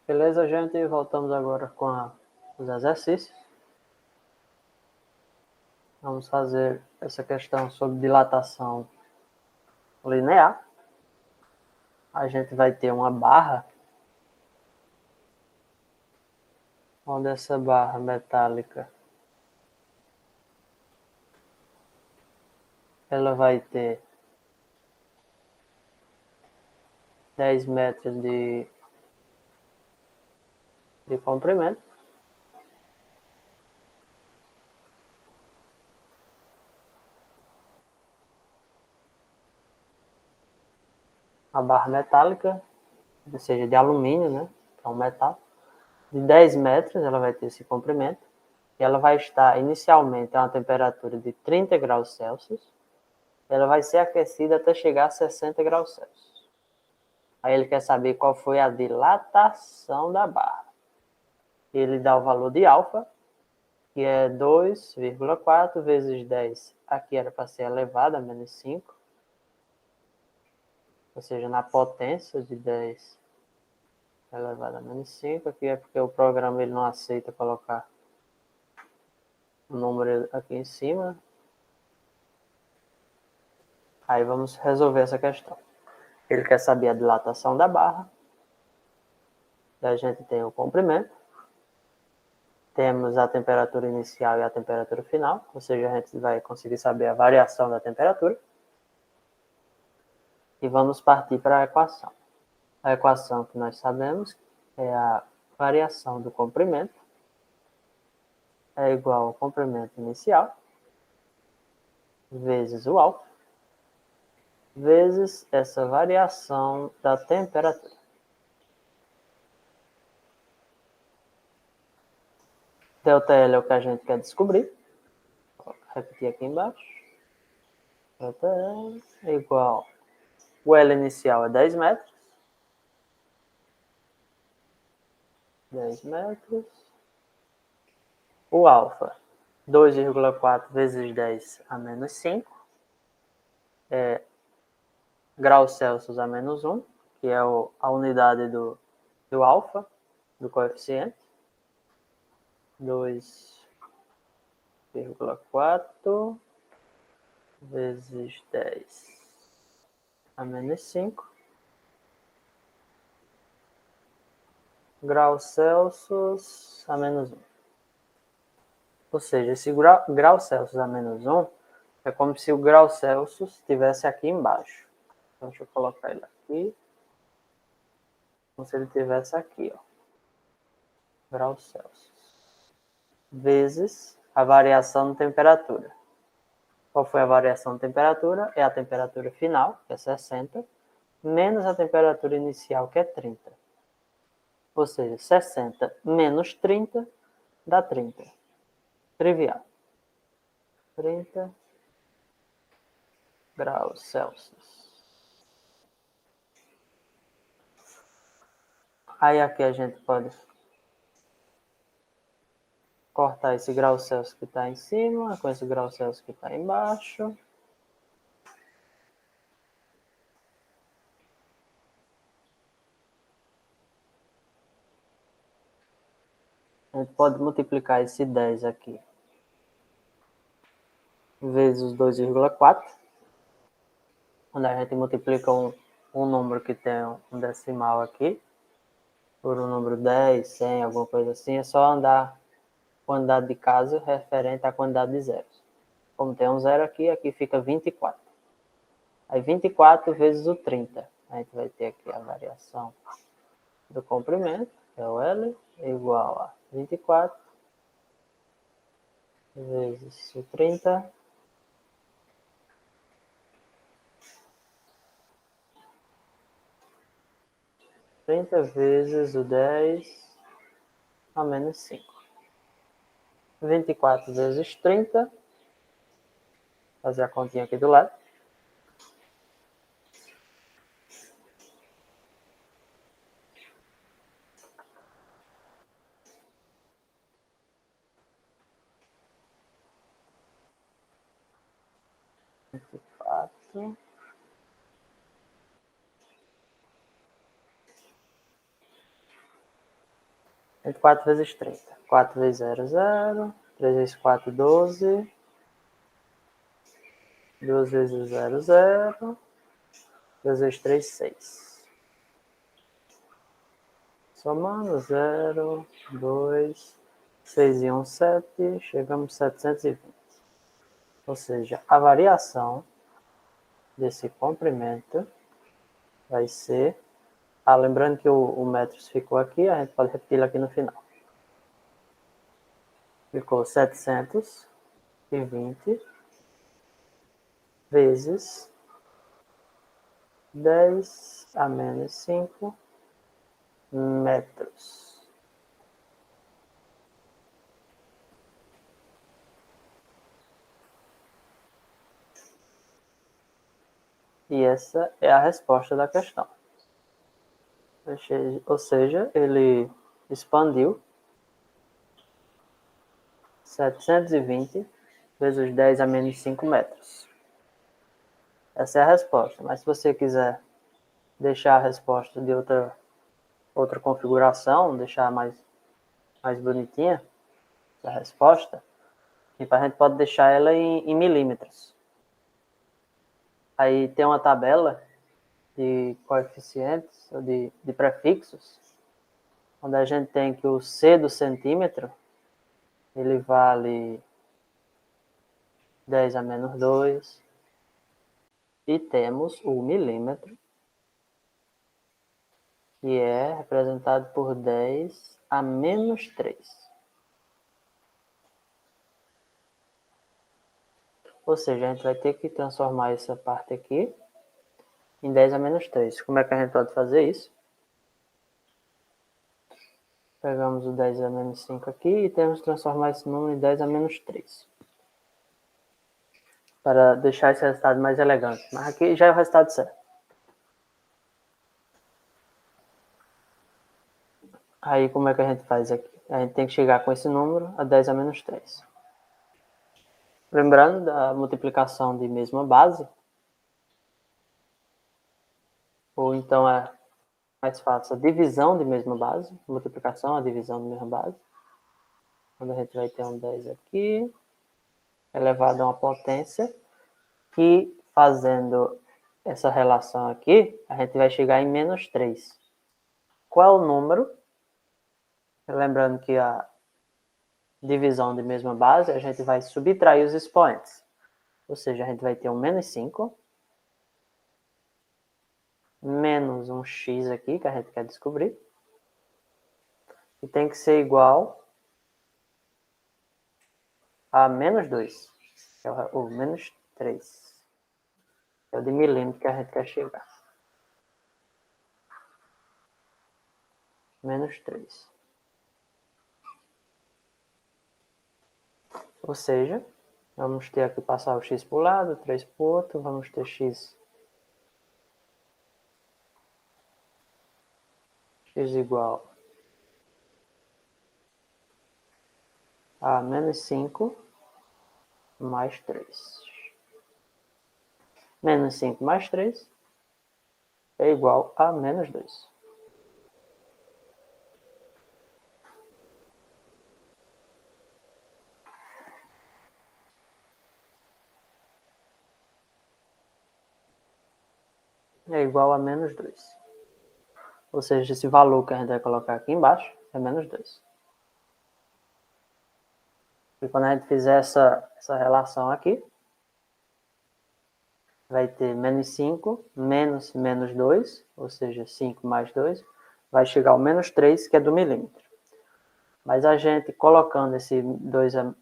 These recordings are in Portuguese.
Beleza, gente? Voltamos agora com os exercícios. Vamos fazer essa questão sobre dilatação linear. A gente vai ter uma barra, onde essa barra metálica ela vai ter 10 metros de comprimento. A barra metálica, ou seja, de alumínio, né? Que é um metal, de 10 metros ela vai ter esse comprimento. E ela vai estar inicialmente a uma temperatura de 30 graus Celsius. Ela vai ser aquecida até chegar a 60 graus Celsius. Aí ele quer saber qual foi a dilatação da barra. Ele dá o valor de alfa, que é 2,4 vezes 10. Aqui era para ser elevado a menos 5. Ou seja, na potência de 10 elevado a menos 5. Aqui é porque o programa ele não aceita colocar o número aqui em cima. Aí vamos resolver essa questão. Ele quer saber a dilatação da barra. E a gente tem o comprimento. Temos a temperatura inicial e a temperatura final. Ou seja, a gente vai conseguir saber a variação da temperatura. E vamos partir para a equação. A equação que nós sabemos é a variação do comprimento é igual ao comprimento inicial vezes o alfa vezes essa variação da temperatura. ΔL é o que a gente quer descobrir. Vou repetir aqui embaixo. ΔL é igual. O L inicial é 10 metros. 10 metros. O alfa, 2,4 vezes 10 a menos 5. É graus Celsius a menos 1, que é a unidade do alfa, do coeficiente. 2,4 vezes 10 a menos 5 graus Celsius a menos 1. Ou seja, esse grau Celsius a menos 1 é como se o grau Celsius estivesse aqui embaixo. Então, deixa eu colocar ele aqui. Como se ele estivesse aqui, ó. Grau Celsius. Vezes a variação de temperatura. Qual foi a variação de temperatura? É a temperatura final, que é 60, menos a temperatura inicial, que é 30. Ou seja, 60 menos 30 dá 30. Trivial. 30 graus Celsius. Aí aqui a gente pode cortar esse grau Celsius que está em cima com esse grau Celsius que está embaixo. A gente pode multiplicar esse 10 aqui vezes 2,4, onde a gente multiplica um número que tem um decimal aqui por um número 10, 100, alguma coisa assim. É só andar quantidade de casos referente à quantidade de zeros. Como tem um zero aqui, aqui fica 24. Aí 24 vezes o 30. A gente vai ter aqui a variação do comprimento, que é o L, igual a 24 vezes o 30. 30 vezes o 10 a menos 5. 24 vezes 30. Fazer a continha aqui do lado. 4 vezes 30. 4 vezes 0, 0. 3 vezes 4, 12. 2 vezes 0, 0. 2 vezes 3, 6. Somando 0, 2, 6 e 1, 7. Chegamos a 720. Ou seja, a variação desse comprimento vai ser... lembrando que o metros ficou aqui, a gente pode repetir aqui no final. Ficou 720 vezes 10 a menos 5 metros. E essa é a resposta da questão. Ou seja, ele expandiu 720 vezes 10 a menos 5 metros. Essa é a resposta. Mas se você quiser deixar a resposta de outra configuração, deixar mais bonitinha a resposta, a gente pode deixar ela em milímetros. Aí tem uma tabela de coeficientes, de prefixos, onde a gente tem que o C do centímetro, ele vale 10 a menos 2, e temos o milímetro, que é representado por 10 a menos 3. Ou seja, a gente vai ter que transformar essa parte aqui em 10 a menos 3. Como é que a gente pode fazer isso? Pegamos o 10 a menos 5 aqui e temos que transformar esse número em 10 a menos 3. Para deixar esse resultado mais elegante. Mas aqui já é o resultado certo. Aí como é que a gente faz aqui? A gente tem que chegar com esse número a 10 a menos 3. Lembrando da multiplicação de mesma base. Ou então é mais fácil a divisão de mesma base. Multiplicação, a divisão de mesma base. Quando a gente vai ter um 10 aqui, elevado a uma potência, que fazendo essa relação aqui, a gente vai chegar em menos 3. Qual é o número? Lembrando que a divisão de mesma base, a gente vai subtrair os expoentes. Ou seja, a gente vai ter um menos 5, menos um x aqui, que a gente quer descobrir, e tem que ser igual a menos 2, que é o menos 3. É o de milímetro que a gente quer chegar. Menos 3. Ou seja, vamos ter aqui passar o x para o lado, 3 para o outro, vamos ter x igual a menos 5 mais 3. Menos 5 mais 3 é igual a menos 2. É igual a menos 2. Ou seja, esse valor que a gente vai colocar aqui embaixo é menos 2. E quando a gente fizer essa relação aqui, vai ter menos 5 menos menos 2, ou seja, 5 mais 2, vai chegar ao menos 3, que é do milímetro. Mas a gente, colocando esse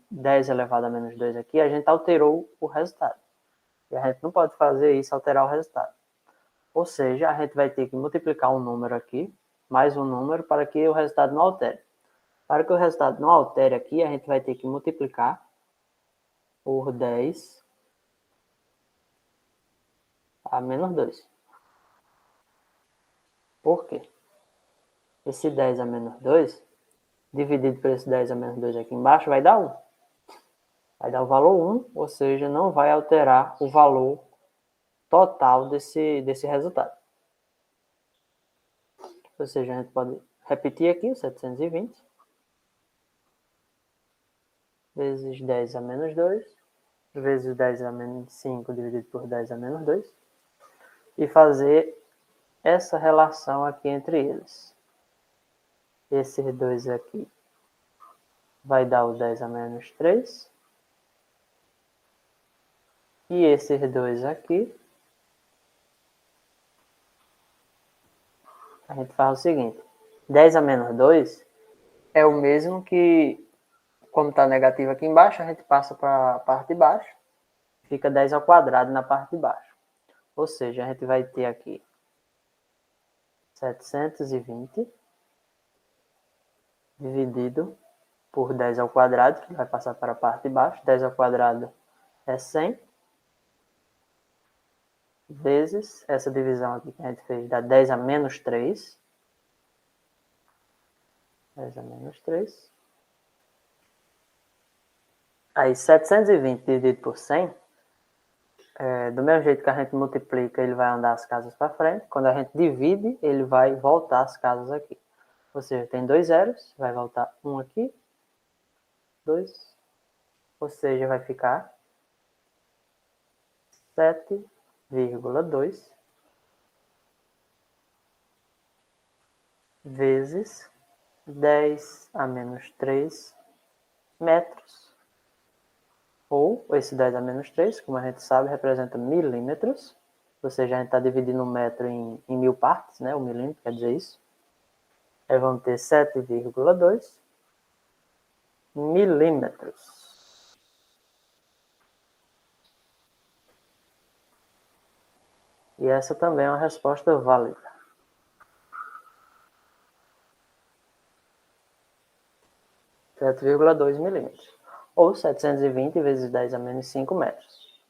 10 elevado a menos 2 aqui, a gente alterou o resultado. E a gente não pode fazer isso, alterar o resultado. Ou seja, a gente vai ter que multiplicar um número aqui, mais um número, para que o resultado não altere. Para que o resultado não altere aqui, a gente vai ter que multiplicar por 10 a menos 2. Por quê? Esse 10 a menos 2, dividido por esse 10 a menos 2 aqui embaixo, vai dar 1. Vai dar o valor 1, ou seja, não vai alterar o valor total desse resultado. Ou seja, a gente pode repetir aqui o 720. vezes 10 a menos 2, vezes 10 a menos 5 dividido por 10 a menos 2, e fazer essa relação aqui entre eles. Esses dois aqui vai dar o 10 a menos 3. E esses dois aqui, a gente faz o seguinte. 10 a menos 2 é o mesmo que, como está negativo aqui embaixo, a gente passa para a parte de baixo. Fica 10 ao quadrado na parte de baixo. Ou seja, a gente vai ter aqui 720 dividido por 10 ao quadrado, que vai passar para a parte de baixo. 10 ao quadrado é 100. Vezes essa divisão aqui que a gente fez dá 10 a menos 3. 10 a menos 3. Aí 720 dividido por 100, do mesmo jeito que a gente multiplica, ele vai andar as casas para frente. Quando a gente divide, ele vai voltar as casas aqui. Ou seja, tem 2 zeros, vai voltar 1 aqui, 2, ou seja, vai ficar 7,2 vezes 10 a menos 3 metros. Ou esse 10 a menos 3, como a gente sabe, representa milímetros. Ou seja, a gente está dividindo um metro em 1000 partes, né? O milímetro quer dizer isso. Aí vamos ter 7,2 milímetros. E essa também é uma resposta válida. 7,2 milímetros. Ou 720 vezes 10 a menos 5 metros.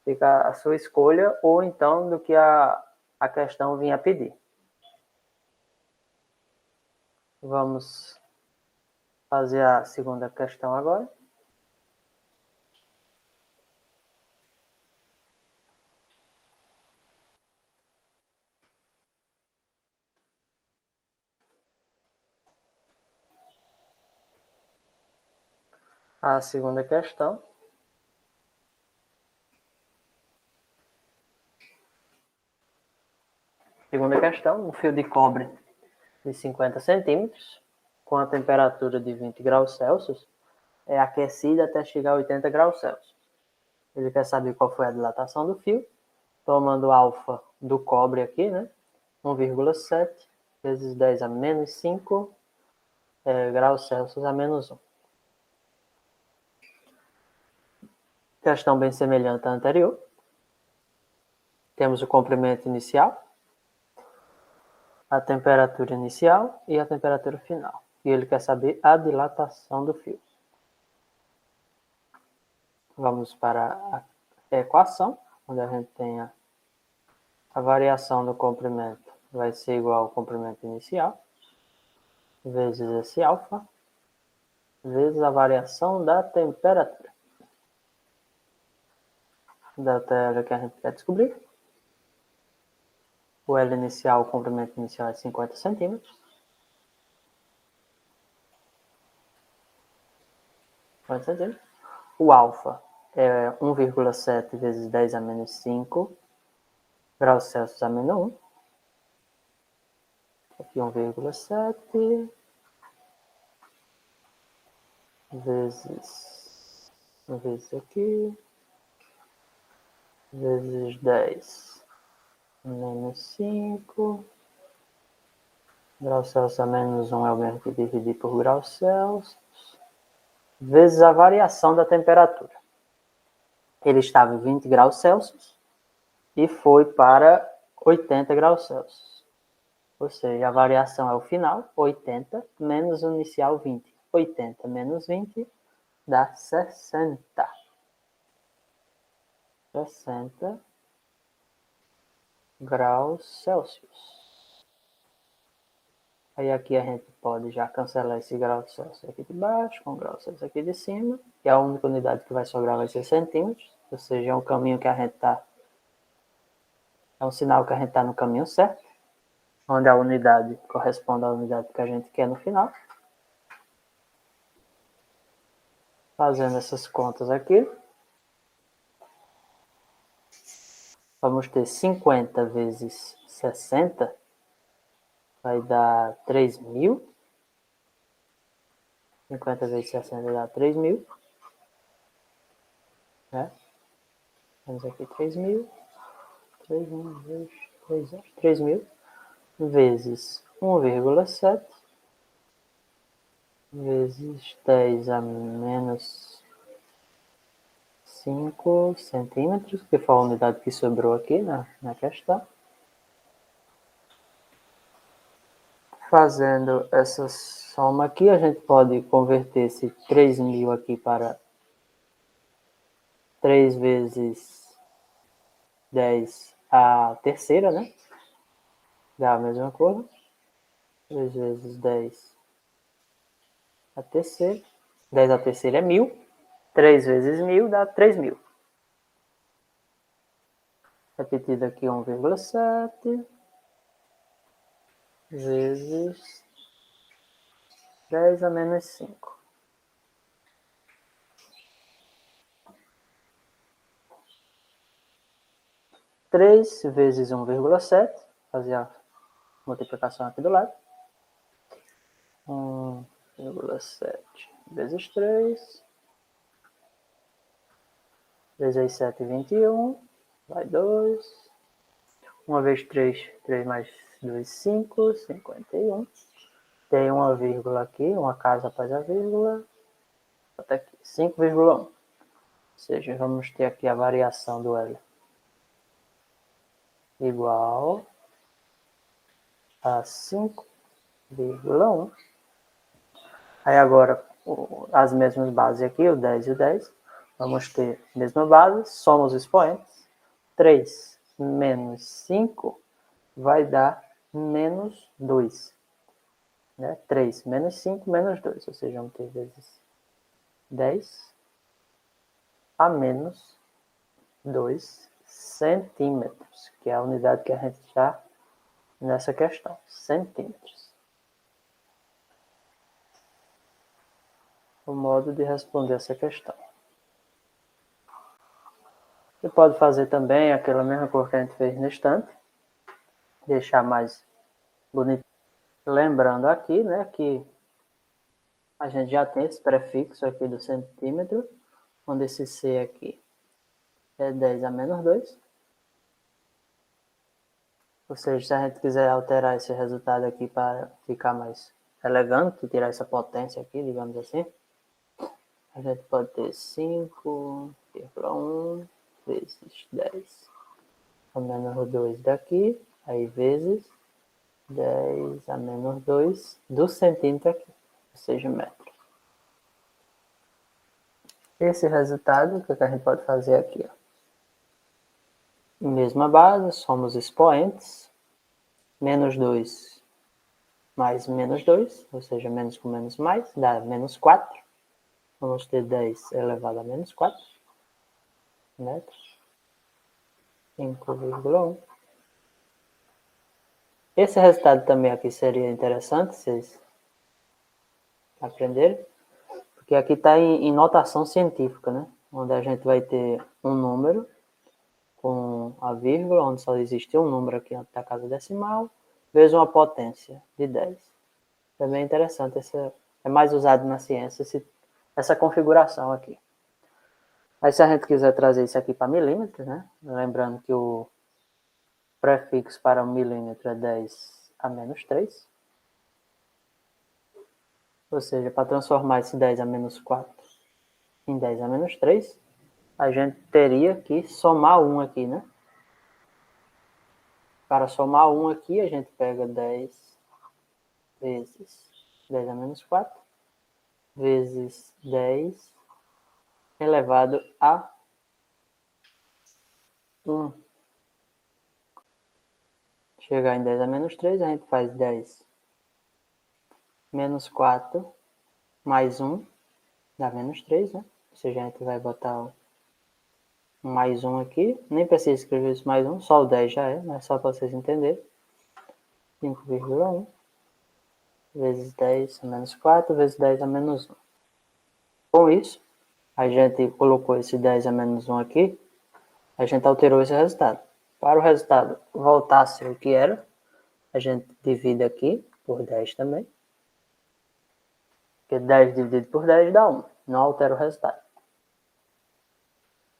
Fica a sua escolha, ou então do que a questão vinha pedir. Vamos fazer a segunda questão agora. A segunda questão. Segunda questão, um fio de cobre de 50 centímetros, com a temperatura de 20 graus Celsius, é aquecido até chegar a 80 graus Celsius. Ele quer saber qual foi a dilatação do fio, tomando alfa do cobre aqui, né? 1,7 vezes 10 a menos 5 graus Celsius a menos 1. Questão bem semelhante à anterior. Temos o comprimento inicial, a temperatura inicial e a temperatura final. E ele quer saber a dilatação do fio. Vamos para a equação, onde a gente tem a variação do comprimento vai ser igual ao comprimento inicial, vezes esse alfa, vezes a variação da temperatura. Da tela que a gente quer descobrir. O L inicial, o comprimento inicial é 50 centímetros. 50 centímetros. O alfa é 1,7 vezes 10 a menos 5 graus Celsius a menos 1. Aqui 1,7 vezes aqui, vezes 10 menos 5. Graus Celsius a menos 1 é o mesmo que dividir por graus Celsius. Vezes a variação da temperatura. Ele estava em 20 graus Celsius e foi para 80 graus Celsius. Ou seja, a variação é o final, 80, menos o inicial, 20. 80 menos 20 dá 60. 60 graus Celsius. Aí aqui a gente pode já cancelar esse grau Celsius aqui de baixo, com o grau Celsius aqui de cima. E a única unidade que vai sobrar vai ser centímetros. Ou seja, é um caminho que a gente está... É um sinal que a gente está no caminho certo. Onde a unidade corresponde à unidade que a gente quer no final. Fazendo essas contas aqui, vamos ter 50 vezes 60, vai dar 3.000. 50 vezes 60 dá 3.000. Né? Temos aqui 3.000. 3.000 vezes 1,7 vezes 10 a menos 5 centímetros, que foi a unidade que sobrou aqui na questão. Fazendo essa soma aqui, a gente pode converter esse 3.000 aqui para 3 vezes 10 a terceira, né? Dá a mesma coisa. 3 vezes 10 a terceira. 10 a terceira é 1.000. 3 vezes 1.000 dá 3.000. Repetido aqui 1,7 vezes 10 a menos 5. Três vezes 1,7, fazer a multiplicação aqui do lado. 1,7 vezes 3. 3 vezes 7, 21. Vai 2. 1 vezes 3, 3 mais 2, 5. 51. Tem uma vírgula aqui, uma casa após a vírgula. Até aqui, 5,1. Ou seja, vamos ter aqui a variação do L igual a 5,1. Aí agora, as mesmas bases aqui, o 10 e o 10. Vamos ter a mesma base, soma os expoentes. 3 menos 5 vai dar menos 2. Né? 3 menos 5 menos 2. Ou seja, vamos ter vezes 10 a menos 2 centímetros, que é a unidade que a gente está nessa questão. Centímetros. O modo de responder essa questão. Você pode fazer também aquela mesma coisa que a gente fez na estante. Deixar mais bonito. Lembrando aqui, né, que a gente já tem esse prefixo aqui do centímetro, onde esse C aqui é 10 a menos 2. Ou seja, se a gente quiser alterar esse resultado aqui para ficar mais elegante, tirar essa potência aqui, digamos assim, a gente pode ter 5,1 vezes 10 a menos 2 daqui, aí vezes 10 a menos 2 do centímetro aqui, ou seja, metro. Esse resultado, o que a gente pode fazer aqui? Ó. Mesma base, somos expoentes, menos 2 mais menos 2, ou seja, menos com menos mais, dá menos 4. Vamos ter 10 elevado a menos 4 metros. 5,1. Esse resultado também aqui seria interessante, vocês aprenderem, porque aqui está em notação científica, né? Onde a gente vai ter um número com a vírgula, onde só existe um número aqui antes da casa decimal, vezes uma potência de 10. Também é interessante, é mais usado na ciência essa configuração aqui. Aí se a gente quiser trazer isso aqui para milímetros, né? Lembrando que o prefixo para um milímetro é 10 a menos 3. Ou seja, para transformar esse 10 a menos 4 em 10 a menos 3, a gente teria que somar 1 aqui, né? Para somar 1 aqui, a gente pega 10 vezes 10 a menos 4 vezes 10 elevado a 1. Chegar em 10 a menos 3, a gente faz 10 menos 4 mais 1, dá menos 3, né? Ou seja, a gente vai botar um mais 1 aqui. Nem precisa escrever isso mais 1, só o 10 já é, mas só para vocês entenderem. 5,1 vezes 10 a menos 4 vezes 10 a menos 1. Com isso, A gente colocou esse 10 a menos 1 aqui, a gente alterou esse resultado. Para o resultado voltar a ser o que era, a gente divide aqui por 10 também. Porque 10 dividido por 10 dá 1. Não altera o resultado.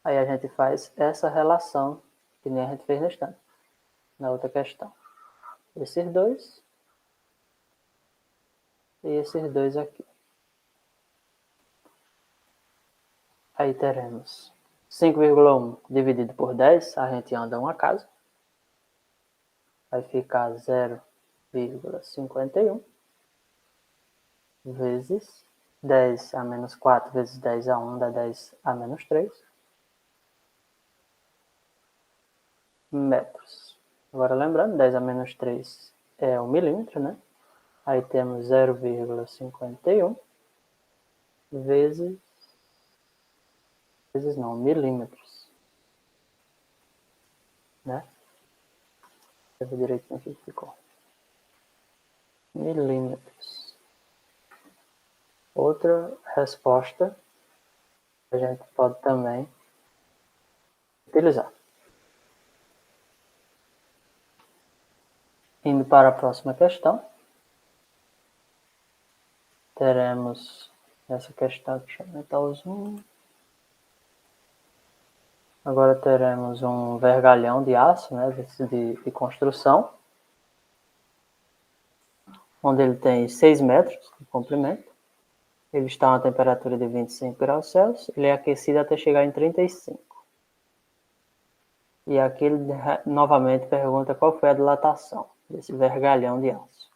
Aí a gente faz essa relação que nem a gente fez na outra questão. Esses dois e esses dois aqui. Aí teremos 5,1 dividido por 10, a gente anda uma casa. Vai ficar 0,51 vezes 10 a menos 4 vezes 10 a 1 dá 10 a menos 3 metros. Agora lembrando, 10 a menos 3 é 1 milímetro, né? Aí temos 0,51 vezes não, milímetros, né? Deixa eu ver direitinho aqui que ficou. Milímetros. Outra resposta a gente pode também utilizar. Indo para a próxima questão, teremos essa questão aqui, deixa eu aumentar o zoom. Agora teremos um vergalhão de aço, né, de construção, onde ele tem 6 metros de comprimento. Ele está a uma temperatura de 25 graus Celsius, ele é aquecido até chegar em 35. E aqui ele novamente pergunta qual foi a dilatação desse vergalhão de aço.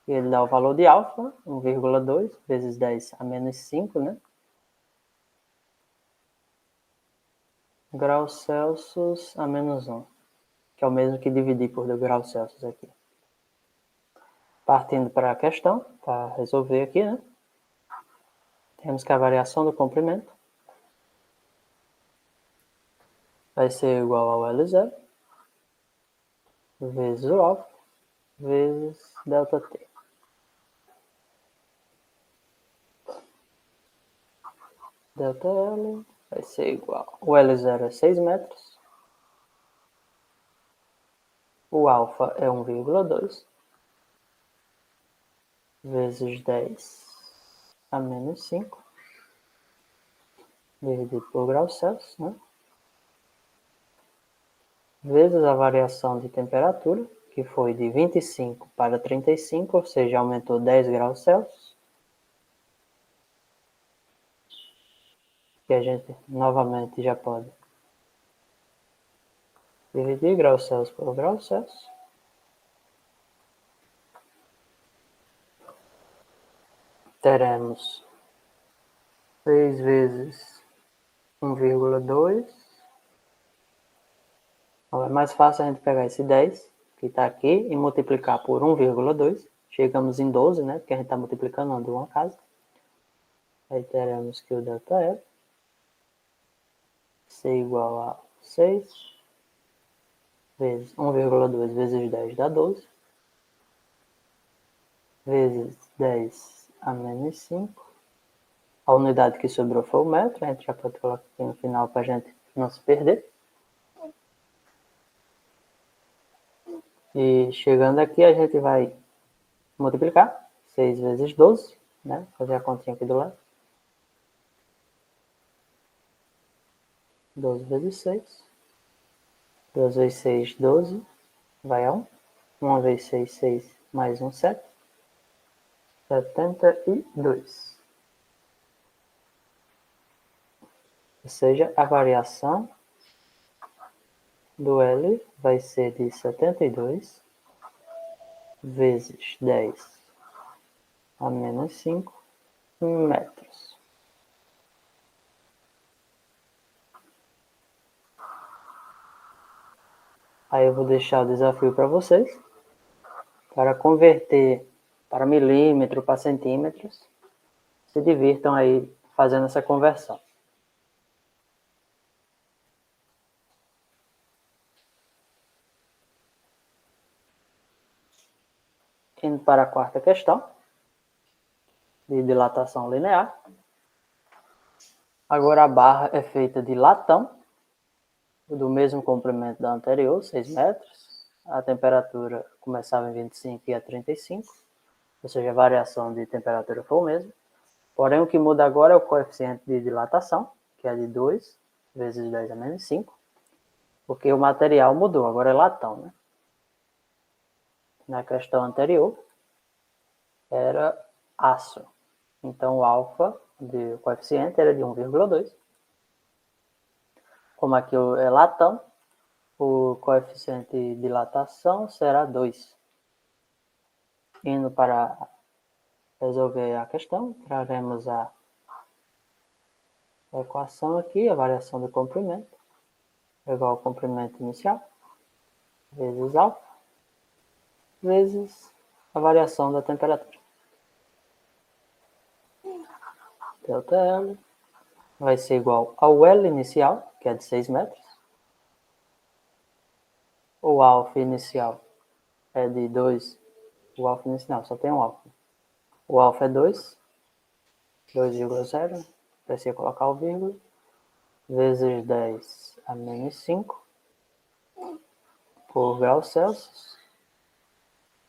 E ele dá o valor de alfa, 1,2 vezes 10 a menos 5, né? Graus Celsius a menos 1, que é o mesmo que dividir por 2 graus Celsius aqui. Partindo para a questão, para resolver aqui, né? Temos que a variação do comprimento vai ser igual ao L0 vezes o alfa vezes ΔT. ΔL vai ser igual. O L0 é 6 metros. O alfa é 1,2 vezes 10 a menos 5 dividido por graus Celsius, né? Vezes a variação de temperatura, que foi de 25 para 35, ou seja, aumentou 10 graus Celsius. Que a gente novamente já pode dividir graus Celsius por graus Celsius. Teremos 6 vezes 1,2. É mais fácil a gente pegar esse 10, que está aqui, e multiplicar por 1,2. Chegamos em 12, né? Porque a gente está multiplicando de uma casa. Aí teremos que o ΔL ser igual a 6 vezes 1,2 vezes 10 dá 12. Vezes 10 a menos 5. A unidade que sobrou foi o metro. A gente já pode colocar aqui no final para a gente não se perder. E chegando aqui, a gente vai multiplicar 6 vezes 12, né? Fazer a continha aqui do lado. 12 vezes 6. 12 vezes 6, 12. Vai a 1. 1 vezes 6, 6. Mais 1, 7. 72. Ou seja, a variação do L vai ser de 72 vezes 10 a menos 5 metros. Aí eu vou deixar o desafio para vocês, para converter para milímetro, para centímetros. Se divirtam aí fazendo essa conversão. Indo para a quarta questão, de dilatação linear. Agora a barra é feita de latão, do mesmo comprimento da anterior, 6 metros. A temperatura começava em 25 e ia a 35, ou seja, a variação de temperatura foi o mesmo. Porém, o que muda agora é o coeficiente de dilatação, que é de 2 vezes 10 a menos 5, porque o material mudou, agora é latão, né? Na questão anterior, era aço. Então, o alfa, o coeficiente, era de 1,2. Como aqui é latão, o coeficiente de dilatação será 2. Indo para resolver a questão, traremos a equação aqui, a variação do comprimento, igual ao comprimento inicial, vezes alfa, vezes a variação da temperatura. Delta L vai ser igual ao L inicial, que é de 6 metros. O alfa inicial é de 2. O alfa inicial só tem um alfa. O alfa é 2, 2,0. Precisa colocar o vírgula. Vezes 10 a menos 5 por graus Celsius.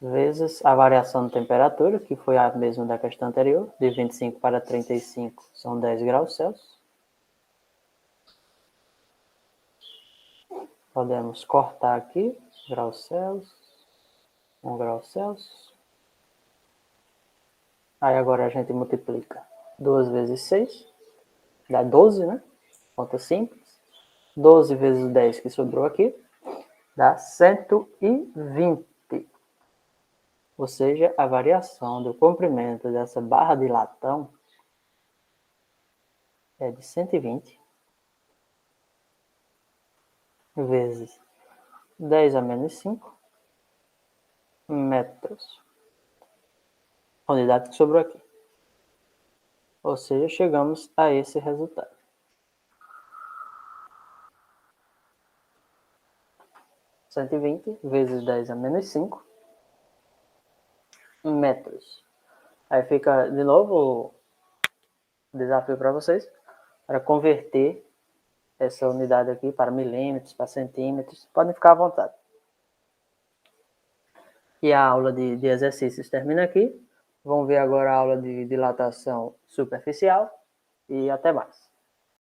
Vezes a variação de temperatura, que foi a mesma da questão anterior, de 25 para 35 são 10 graus Celsius. Podemos cortar aqui, graus Celsius, 1 grau Celsius. Aí agora a gente multiplica 2 vezes 6, dá 12, né? Conta simples. 12 vezes 10 que sobrou aqui, dá 120. Ou seja, a variação do comprimento dessa barra de latão é de 120 vezes 10 a menos 5 metros. A unidade que sobrou aqui. Ou seja, chegamos a esse resultado. 120 vezes 10 a menos 5 metros. Aí fica, de novo, o desafio para vocês, para converter essa unidade aqui para milímetros, para centímetros. Podem ficar à vontade. E a aula de exercícios termina aqui. Vamos ver agora a aula de dilatação superficial. E até mais.